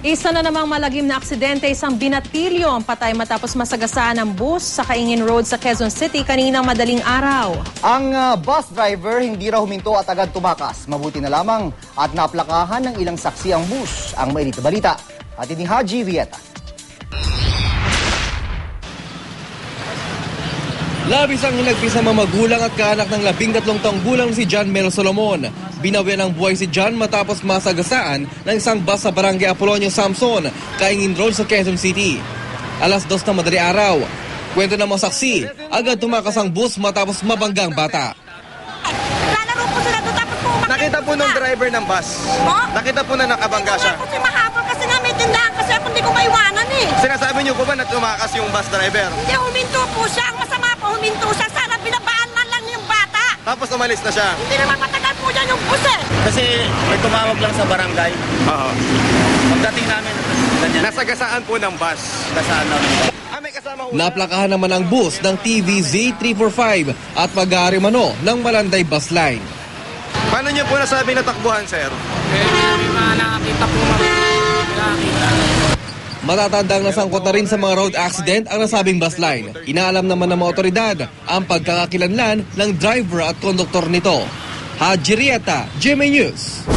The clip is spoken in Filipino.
Isa na namang malagim na aksidente, isang binatilyo ang patay matapos masagasaan ng bus sa Kaingin Road sa Quezon City kaninang madaling araw. Ang bus driver hindi raw huminto at agad tumakas. Mabuti na lamang at naplakahan ng ilang saksi ang bus. Ang mainit na balita, atin ni Haji Rieta. Labis ang hinagpis ng mga magulang at kaanak ng 13 taong gulang si John Mel Solomon. Binawian ng buhay si John matapos masagasaan ng isang bus sa Barangay Apolonio Samson, Kaingin Road sa Quezon City. Alas 2 na madali araw. Kwento ng mga saksi, agad tumakas ang bus matapos mabanggang bata. Lalaro po sila doon tapos po umakit. Nakita po ng driver ng bus. Nakita po na nakabangga siya. Kasi mahabol kasi nga may tindahan kasi ako hindi ko maiwanan eh. Sinasabi niyo po ba na tumakas yung bus driver? Hindi, huminto po siya. Ang masama po, huminto siya. Sana binabaan man lang yung bata. Tapos umalis na siya. Hindi naman matagal po dyan yung bus eh. Kasi may tumawag lang sa barangay. Oo. Pagdating namin, ganyan. Nasagasaan po ng bus. Kasaan namin. May kasama ho. Naplakahan naman ang bus ng TVZ345 at pag-aari mano ng Malanday Bus Line. Paano niyo po nasabi na takbuhan, sir? May mga nakakita po nakakita. Matatandang nasangkot na rin sa mga road accident ang nasabing bus line. Inaalam naman ng mga otoridad ang pagkakakilanlan ng driver at konduktor nito. Haji Rieta, GMA News.